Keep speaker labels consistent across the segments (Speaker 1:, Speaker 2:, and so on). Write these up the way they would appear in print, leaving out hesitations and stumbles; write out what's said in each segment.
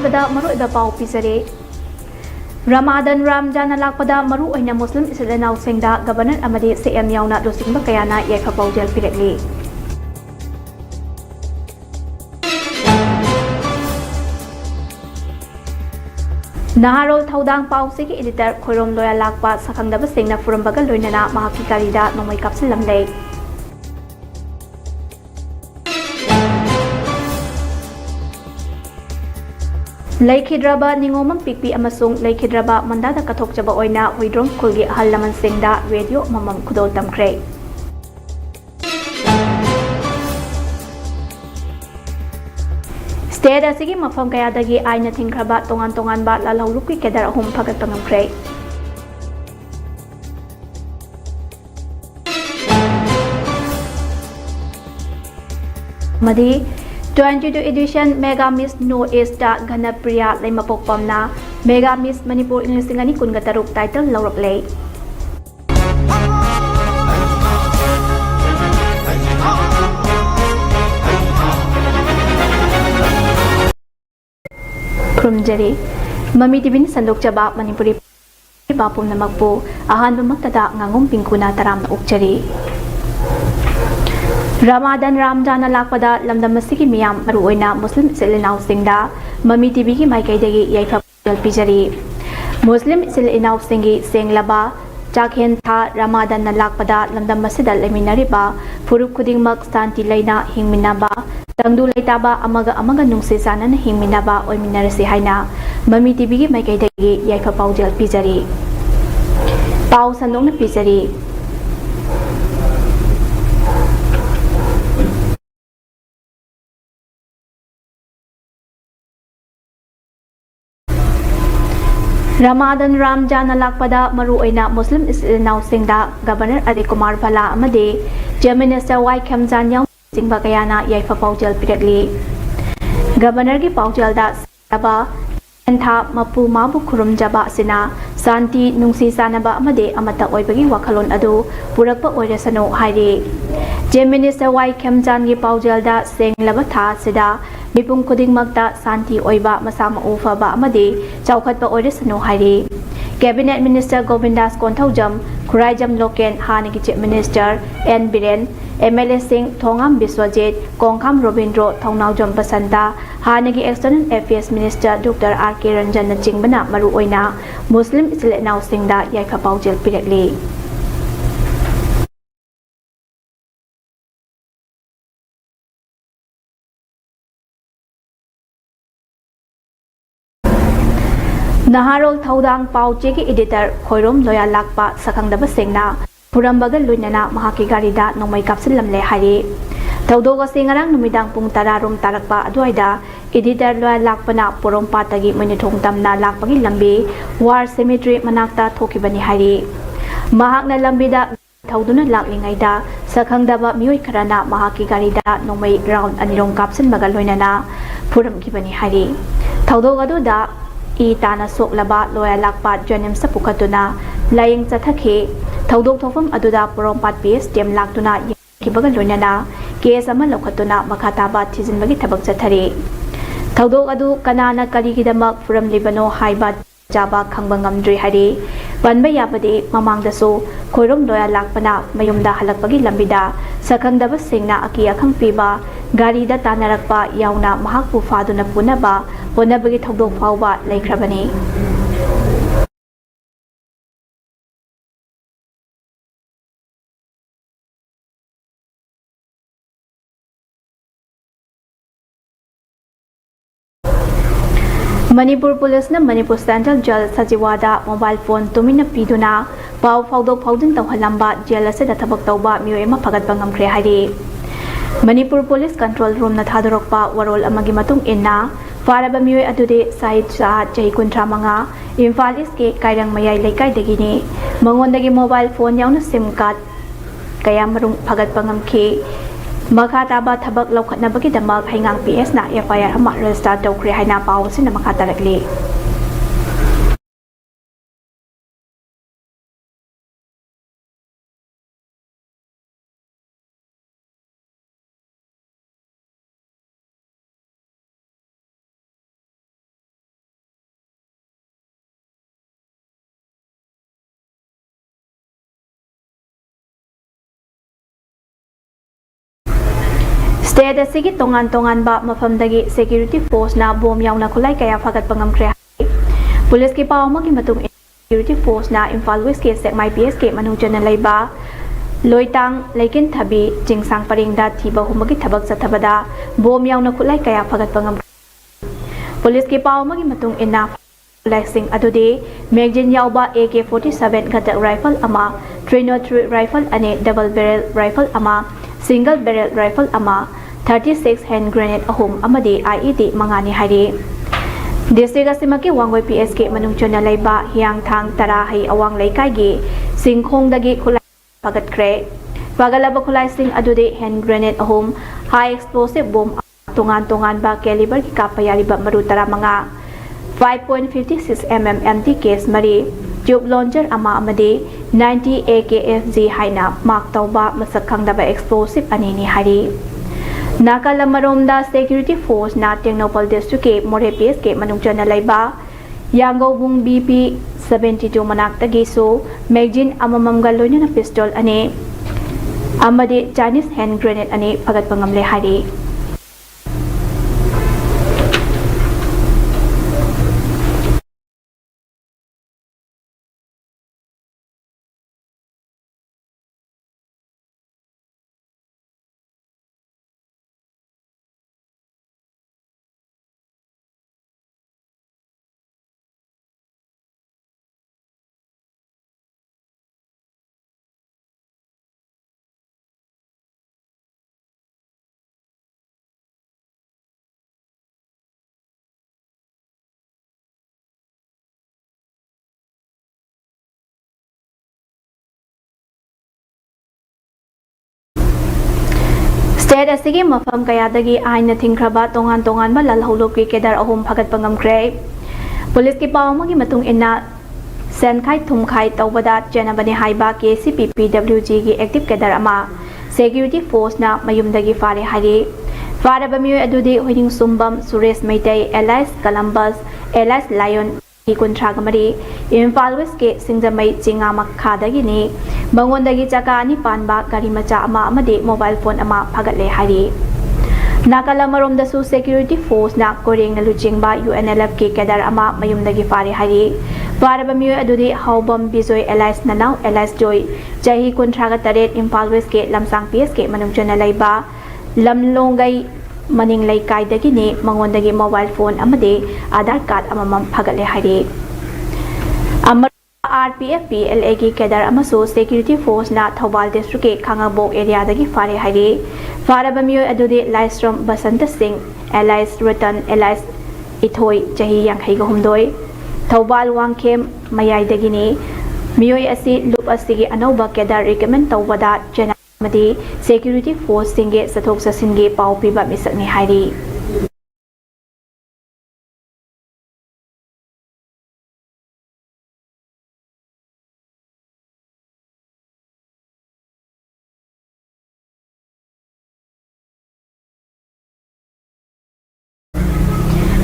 Speaker 1: ꯑꯍꯥꯟꯕꯗ ꯃꯔꯨꯑꯣꯏꯕ ꯄꯥꯎ ꯄꯤꯖꯔꯦ Ramadan Ramjan lakpada maru oina Muslim Israel singda Governor amadi CM yauna lusinba kayana yaifa paujel pirekli Naharol thaudang pausigi editor khoirom loya lakpa sakhangdaba singna furambaga loinana mahaki karida nomai kapsilam lei Laikhidraba ningomam pikpi amasung laikhidraba mandada kathokjaba oina huidrom khulgi ahal laman singda radio mamam khudol tamkhre State asigi mafam kayadagi aina thingkraba tongan ba lalawlukki kedar ahum phagat pangamkhre Madi 22 edition Mega Miss No East da Ganapriya Laimapokpamna Mega Miss Manipur English Singani Kungataruk title lawrak lei Krumjari Mami Divin Sandok Jaba Manipuri Bapum Namakpo Ahan Bamaktada Ngangom PINGKU na taram na ukjari Ramadan Ramjan lakpada lamdam masigi miyam maruoina Muslim Israel singda Mami TV ki maikaidagi yaifa pijari Muslim Israel singi senglaba jakhen tha Ramadan lakpada lamdam masida leminariba furup khudingmak santi laina hingminaba tangdu laitaba amaga nungse sanana hingminaba oiminarasi haina Mami TV ki maikaidagi yaifa paujel pijari pau sanong na pijari Ramadan Ramjan lakpada maru oina Muslim Israel singda Governor Kumar Bala amade Chief Minister Y Khamjan yaw singba kayana yaifa paujel pirekli Governor gi paujel da saba entha mapu mabu khurum jaba sina santi nungsi sanaba amade amata oibagi wakhalon adu purakpa oirasano hairi Chief Minister Y Khamjan gi paujel da senglaba tha sida Mipum khudingmakta santi oiba masama ufaba amadi chaukhatpa oiresano hairi Cabinet Minister Govindas Konthaujam Khuraijam Loken Hanigi Chief Minister N Biren MLA Singh Thongam Biswajit Kongkham Robindro Thongnaujam Pasanta Hanigi External Affairs Minister Dr. R.K. Ranjan na chingbana maru oina Muslim Israel singda yaifa paujel pirekli Naharol thaudang pauche ki editor khoirom loya lakpa sakhangdaba singna purambaga luinana mahaki garida nomai kapsilam le hari thaudoga singarang numidang pung 10 rom tarakpa aduaida editor loya lakpana porompatagi monithong tamna lakpagi lambi war cemetery manakta thokibani hari mahakna lambida thauduna laklingaida sakhangdaba mioi kharana mahaki garida nomai round anirong kapsin baga loinana puramkibani hari thaudoga du da I tana soklaba loya lakpa janem sapukatuna laying chathakhe thaudok thofam aduda porompat PS tem laktuna kibaga loinana case ama lokhatuna makhataba thijinbagi thabak chathari thaudok adu kanana karigidamak furam libano haiba jaba khangba ngamdri hari banba yabade mamangdasu khoirom loya lakpana mayumda halakpagi lambida sakhangdaba singna aki akhang piba garida tanarakpa yauna mahakpu faduna punaba honabagi thaudok fawba laikhrabani Manipur Police na Manipur Central Jail Sajiwada mobile phone tumina piduna pau fawdok fawdin tawhalamba jail aseda thabak tawba mioi ama phagatpa ngamkhre hari Manipur Police Control Room na thadorokpa warol amagi matung inna faraba mioi adude Sahid Shah Jahi Kuntra manga Imphal East ke Kairang Mayai Laikai dagini mangondagi mobile phone yauna SIM card kaya marung phagatpa ngamkhe Makhataba thabak laukhatnabagi damak haingang PS na FIR ama register tawkhre haina paw sina makatarakli State asigi tongan tongan ba mafamdagi security force na bom yauna khulai kaya fagat pangamkre police ki paw ma ki matung security force na Imphal West ke sekmai PS ke manung chana leiba loitang leikin thabi jingsang paringda thiba humagi thabak chathabada bom yauna khulai kaya fagat pangam police ki paw ma ki matung ina licensing adudi magazine yauba AK-47 ghatak rifle ama 303 rifle ane double barrel rifle ama single barrel rifle ama 36 hand grenade ahum amadi IED mangani hari district asimaki wangoi PSK manung chona leiba hiang thang tara hai awang leikai gi singkhong dagi khulai pagat kre pagalaba khulai sing adudi hand grenade ahum high explosive bomb tongan ba caliber ki kapayari ba maru tara manga 5.56 mm empty case mari tube launcher ama amadi 90 AKFG haina mark tauba masak khangdaba explosive anini hari nakala maromda security force na Tengnopal district ke more PS ke manungchana laiba yango BP 72 manak tagi so magazine amamam ga loina na pistol ane amadi Chinese hand grenade ane pagat pangamle hari State asigi mafam kayadagi aina thingkraba tongan ba lalholoki kedar ahum phagat pangamkre police ki pawma gi matung inna senkhai thumkhai tawbada chenabani haiba KCP PWG gi active kedar ama security force na mayumdagi fare hari faraba miyo adudi hoining sumbam Suresh Maitai Elias Columbus Elias Lion Kuntragamari Imphal West ke Singjamai Chinga Makhadagi ni Bangondagi chaka ani panba gari macha ama amadi mobile phone ama phagatle hari nakala marom da su security force na koreng na luchingba UNLF ke kedar ama mayumdagi fare hari faraba miyo adudi haubam bijoy Elias Nanau Elias Joy jahi kuntraga taret Imphal West ke lamsang PS ke manungchana laiba lamlongai maning laikai dagi ni mangondagi mobile phone amadi Aadhaar card amamam phagatle hari amar RPF PLA ki kedar amaso security force na Thobal district ke Khangabok area dagi fare hari faraba miyo adudi Laistrom Basanta Singh Elias Ratan Elias Ithoi jahi yankhai ga humdoi Thobal Wangkhem mayai dagi ni miyo asi loop asigi anauba kedar recommend tawbada chena amadi security force singe sathok sasinge pau piba misakni hari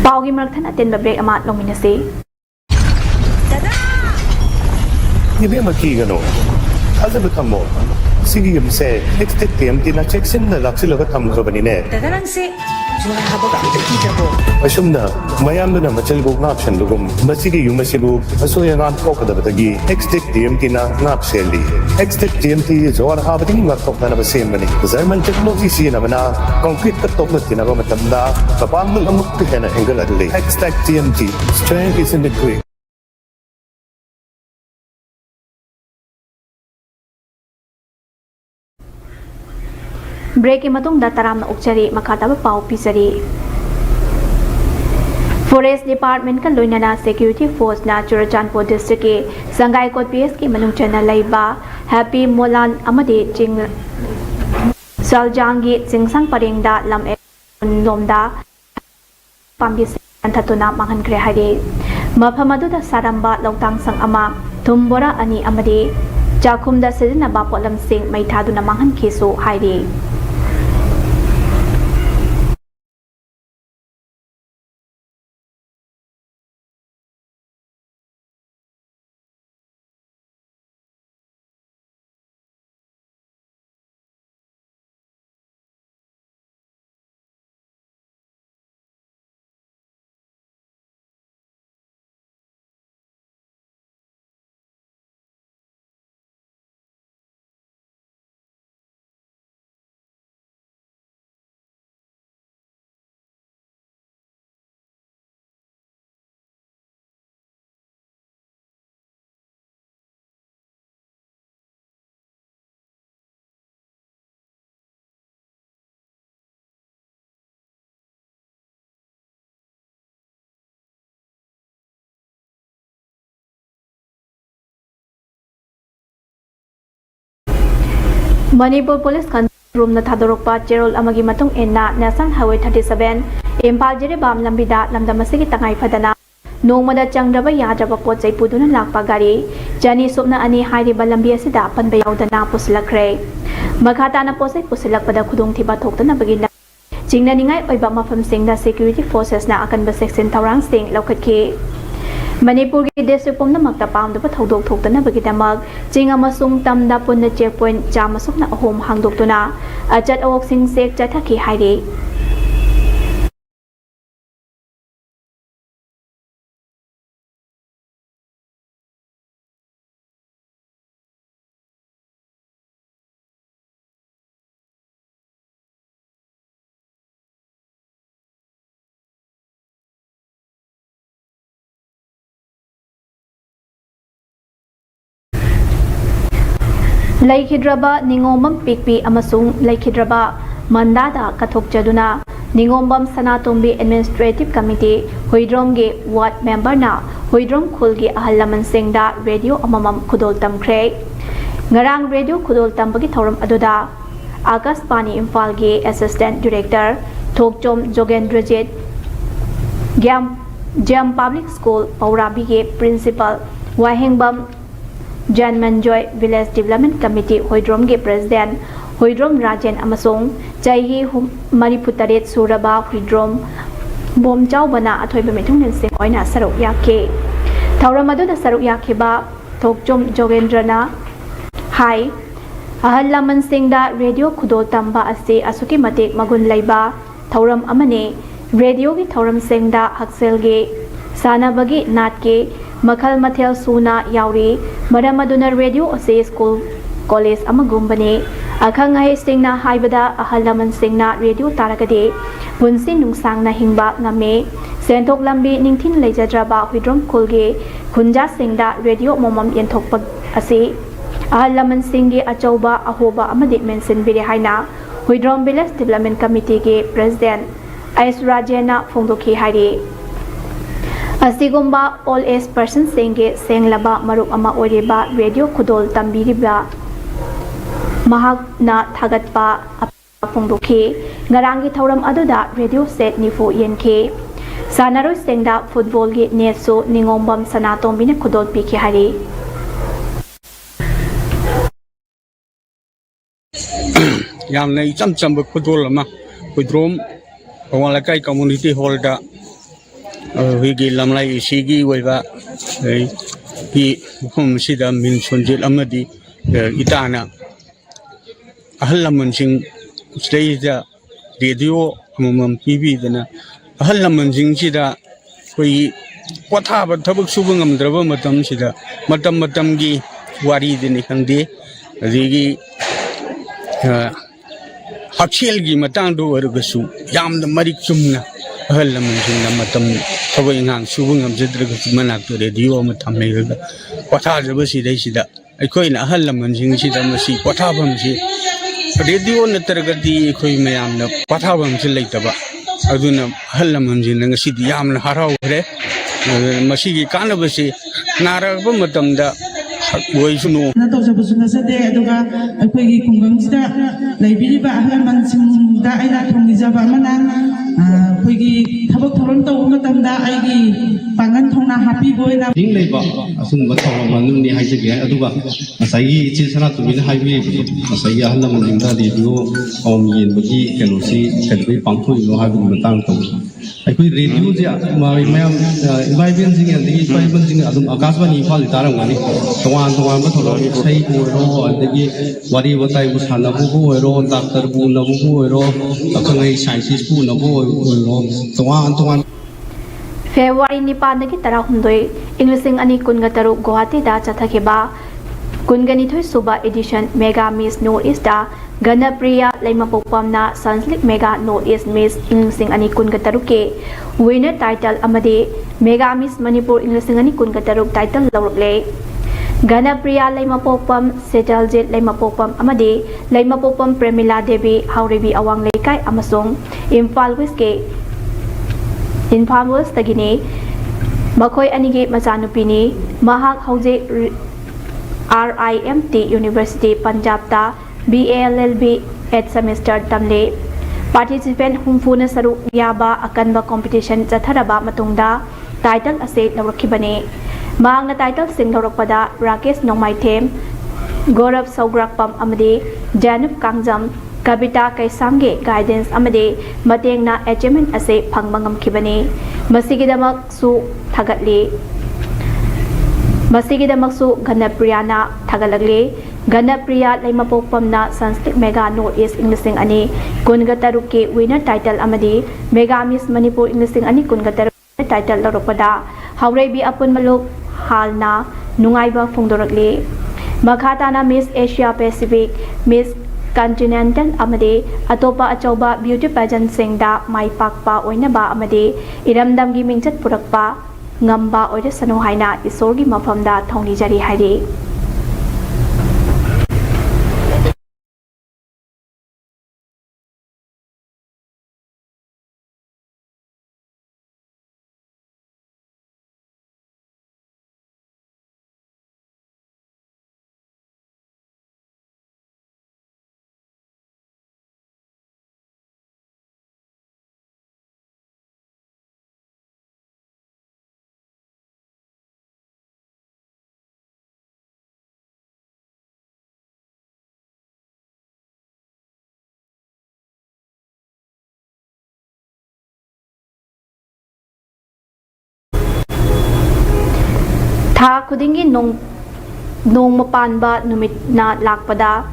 Speaker 1: paugi marakhan aten break ama longminasi
Speaker 2: Ibe makigano azab thammo sigi yumse next TMT na checksin na laksilo ka thamkrobani ne
Speaker 3: Dadarang se jura habak ki jabo
Speaker 2: asumna mayam na machalgo ngapshan lugum masigi yumasibu asoya ngan kokadabagi next TMT na ngapseli next TMT jor habati ngakok na basemani German technology si na bana concrete ka tokna tinaro matamda kapang ngamuk hena angle adli next TMT strength is in the quick
Speaker 1: break matung da taram na ukchari makhataba pau pisari Forest Department ka loinana security force na Churachandpur district ke Sangai Kot PS ki manung chana laiba Happy Molan amadi Ching Saljangi Chingsang Paringda lam lomda pambi anthatuna manghan kre hari maphamadu da saramba lawtang sang ama thumbora ani amadi chakhum da sidina ba polam sing mai thaduna manghan khisu hairi Manipur Police Room na thadorokpa Cherol amagi matung enna National Highway 37 Impal Jerebam lambida lamdamasigi tangai padana Nongmada changraba yadraba pochai puduna lakpa gari Jani sopna ani hairiba lambi asida panba yaudana pusilakre Makata na posai pusilakpada khudong thiba thoktana bagina Jingna ningai oiba mafam singda security forces na akan ba section tawrang sing laukhatki Manipur ki district pom na magta pam da thodok thoktana bagidamak jinga masung tamda punna checkpoint jamasuk na ahom hangdoktuna ajat awok sing sek chathaki hairi Laikhidraba Ningombam Pikpi amasung Laikhidraba Mandada Kathokjaduna Ningombam Sanatombi Administrative Committee Huidromge Ward Member na Huidrom Khulgi Ahalaman Singda Radio Amamam Kudol Tamkre Ngarang Radio Kudol Tambagi Thoram Aduda Agas Pani Imphal Assistant Director Thokjom Jogendrajit Jam Public School Paurabi Principal Wahengbam Janmanjoy Village Development Committee Hoidrom ge President Hoidrom Rajan amasung Jaihi Mariputaret Suraba Hoidrom Bom Jaubana Athoiba Mithung Ninsing Oina Saruk Yake Tauramadu da Saruk Yakeba Thokjom Jogendrana Hai Ahalaman Singda Radio Kudol Tamba Ase Asuki Matik Magun Laiba Tauram Amane Radio gi Tauram Singda Haksel ge Sanabagi Natke Makhal Mathel Suna Yauri Maramaduna Radio Ase School College Amagumbane Akhangai Singna Haibada Ahalaman Singna Radio Taragade Bunsin Nungsang na Hingba Ngame Sentok Lambi Ningthin Leijadraba Huidrom Kulge Kunja Singda Radio Momam Yenthokpa Ase Ahalaman Singge Achauba Ahoba Amadi Mention Bire Haina Huidrom Village Development Committee ge President Ais Rajena Fongdoki Hari Asigumba all age person singge senglaba marup ama oriba radio kudol tambiriba mahak na thagatpa apongdoke ngarangi thauram aduda radio set nifu yenke sanaroi sengda football ge netso ningombam sanatombi ne kudol piki hari
Speaker 4: yamna icham chamba kudol ma kudrom wala kai community hall da Wigi Lamlai Sigi Weva Hum Sida Min Sunjil Amadi Itana Ahalamanjing stays the radio Mum PV than Ahalamanjing Sida we what happened Tabuk Subungam Drabamatam Sida Matam Matamgi Wari Dinikandi Rigi Hakilgi Matandu Urgasu Yam the Marikumna Ahalamanjing Matam Kawingang Subungam Zidrag Manak radio Matamega what are the Basi Sida I coin Ahalamanjing Sida Masi what happened Radio Nataragati Koimayam what happened later Aduna Ahalamanjing and City Yam Harau Masigi Kanabasi Nara Matam da Boys no
Speaker 5: Natosabusuna Duga, a Peggy Kungangsta, Liberiba Ahalamanjing, Daina Tongizabamana, Peggy Tabak Toronto, Matamda, Igi, Pangantona, Happy Boy.
Speaker 6: Ding labor, as soon as Manuni has again, Aduba, Asai, Chisana to be the highway, Asaya Halamanjinga, the Duo, Omi and Bagi, can see, can be Pangku, no having Matanto. I could reduce my inviting and the inviting Agasman Ifal Taramani, the one but say, what he was I was Hanabu, Dr. Bunabu, a Kangai sciences, Bunabu, the one.
Speaker 1: February Nipanaki Tarahundoi, English Ani Kungataru, Guati da Chatakeba, Kunganitoy Suba Edition, Mega Miss No Ista. Gana Priya Laimapopamna Sanslik Mega No East Miss English Ani Kungataruke winner title Amade Mega Miss Manipur English Ani Kungataruk title Lawle Gana Priya Laimapopam Setaljet Laimapopam Amade Laimapopam Premila Devi Hauribi Awang Leikai Amasong Imphal West Tagine Makoi Anige Mazanupini Mahak Hauze RIMT University Punjab ta BALLB 8 semester tamle participant humfuna saruk yaba akanba competition chatharaba matungda title ase lawrakhibane maangna title sing lawrakpada Rakesh Nongmaithem Gaurav Saugrakpam amadi Janub Kangjam Kabita Kaisamge guidance amadi matengna achievement ase phangba ngamkhibane masigidamak su thagatli masigidamaksu Ganapriyana thagalagli Ganapriya Laimapokpamna Sanskrit Mega North East English Ani Kungatarukki winner title amadi Mega Miss Manipur English Ani Kungataruk title lawrakpada Haurebi apun maluk halna nungaiba phongdorakli Makhatana Miss Asia Pacific Miss Continental amadi atopa achauba beauty pageant singda mai pakpa oinaba amadi iramdamgi mingchat purakpa ngamba oide sanu haina isorgi mafamda thongni jari hairi Tha khudingi nong mapanba numit na lakpada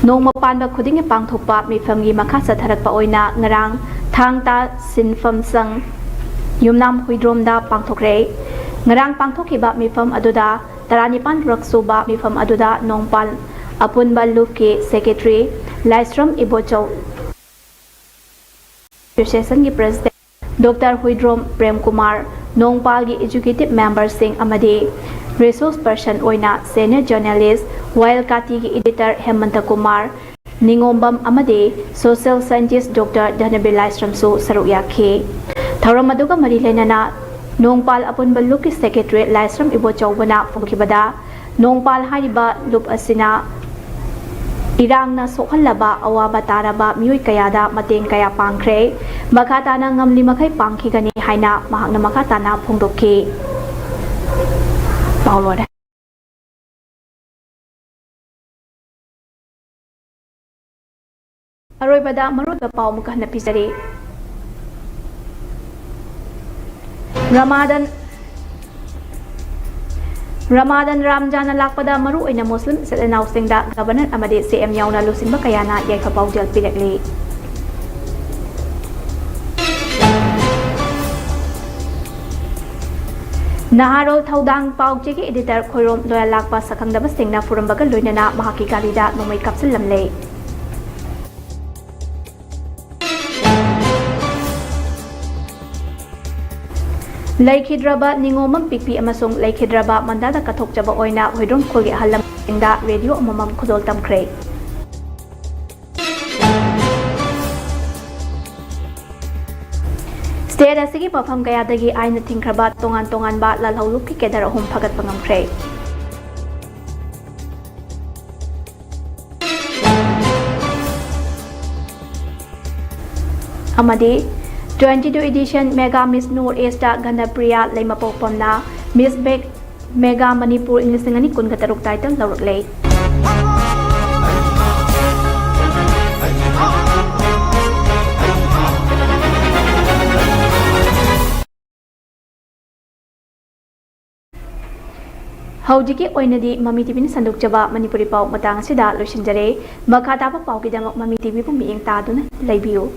Speaker 1: nong mapanba khudingi pangthokpa mifamgi makha satharakpa oina ngarang thangta sinfam sang yumnam huidromda pangthokre ngarang pangthokiba mifam aduda taranipan raksuba mifam aduda nongpal apunba lufki secretary Laistrom Ibochou Association ki president Dr. Huidrom Prem Kumar Nongpal gi executive member sing amadi resource person oina senior journalist while Kati gi editor Hemanta Kumar Ningombam amadi social scientist Dr. Dhanabil Laistrom su saruk yakhi thauram aduga mari lenana Nongpal apun ballu ki secretary Laistrom Ibochou bana phongkibada Nongpal hariba lup asina irangna sokhallaba awaba taraba mioi kayada mateng kaya pangkhre makhatana ngamli makhai pangkhigani haina mahakna makhatana phongdokki paulore aroibada maruba pau mukahna pisari Ramadan Ramjana lakpada maru oina Muslim Selena Singda Governor amadi CM yauna lusinba kayana yaifa paujal pirekli Naharol Thaudang Paujegi editor Khoirom Loya Lakpa Sakangdaba Singna Furambaga Loinana Mahaki Galida Nomai Kapsil Lamle Laikhidraba Ningomam Pikpi amasung Laikhidraba Mandada Kathokjaba oina Hoidrom Khulgi Halam Singda radio amamam khudol tamkhre State asigi pafam kayadagi aina thingkraba tongan ba lalhaulukki kedar ahum phagat pangamkhre amadi 22 edition Mega Miss North East Ganapriya Laimapokpamna Miss Bek Mega Manipur English Ani Kungataruk title lawraklei Haujiki oinadi Mami TV ni sandukjaba Manipuri pau matang asida loisinjare makha taba pau kidamak Mami TV bu miing taduna leibiu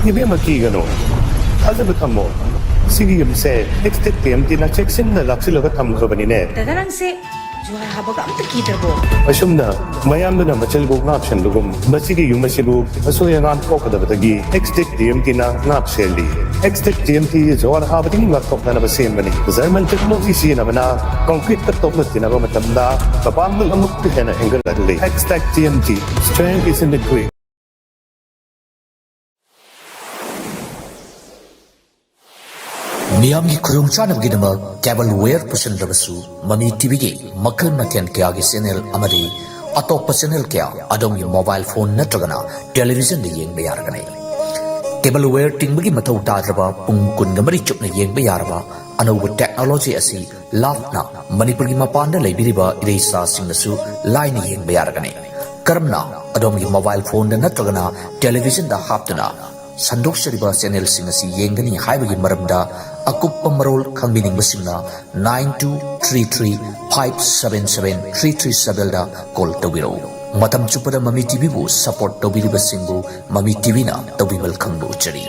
Speaker 2: Ibe makigano Alda betamo Sige yumse Extect TMT na check sin na laksi laga tham khabani ne
Speaker 3: Dadarang se Juara haba ka amta kidrabo.
Speaker 2: ꯑꯁꯨꯝꯅ ꯃꯌꯥꯝꯗꯨꯅ ꯃꯆꯜꯕꯨ ꯉꯥꯛꯁꯟꯕꯒꯨꯝ ꯃꯁꯤꯒꯤ ꯌꯨꯝ ꯑꯁꯤꯕꯨ ꯑꯁꯣꯏ ꯑꯉꯥꯝ ꯊꯣꯛꯀꯗꯕꯗꯒꯤ ꯑꯦꯛꯁꯇꯤꯛ TMTꯅ ꯉꯥꯛꯁꯦꯜꯂꯤ ꯑꯦꯛꯁꯇꯤꯛ TMT ꯖꯣꯔ ꯍꯥꯕꯗꯒꯤ ꯉꯥꯛꯊꯣꯛꯅꯅꯕ ꯁꯦꯝꯕꯅꯤ German technology ꯁꯤꯖꯤꯟꯅꯕꯅ ꯀꯪꯀ꯭ꯔꯤꯠꯇ ꯇꯣꯛꯅ ꯇꯤꯟꯅꯕ ꯃꯇꯝꯗ ꯃꯄꯥꯡꯒꯜ ꯑꯃꯨꯛꯀ ꯍꯦꯟꯅ ꯍꯦꯟꯒꯠꯍꯜꯂꯤ ꯑꯦꯛꯁꯇꯤꯛ TMT strength is in the grip.
Speaker 7: मियामगी खुरुम चानबगिदमक केबल वेयर पुसनदबसु ममी टीवी की मखल मथेन क्या की चैनल अमरी अतोप चैनल क्या अदोंगी मोबाइल फोन नत्रगना टेलीविजन दे येंग बेयारगने केबल वेयर टिंगबगी मथौ ताद्रबा पुंग कुनगमरी चुपना येंग बेयारबा अनौब टेक्नोलॉजी असि लाफना मणिपुर की मपान लेबिरिबा इरेसा सिंगसु लाइन येंग बेयारगने करमना अदोंगी मोबाइल फोन नत्रगना टेलीविजन दा हापतना संदोक्सरिबा चैनल सिंगसी येंगनी हाइबगी मरमदा अकुप्पा मरोल खंबिनिंगबसिंगना 9233577337 दा कॉल तौबिरो मतम चुपदा ममी टीवी बु सपोर्ट तौबिरिबसिंगु ममी टीवी ना तौबिबल खंबु चरी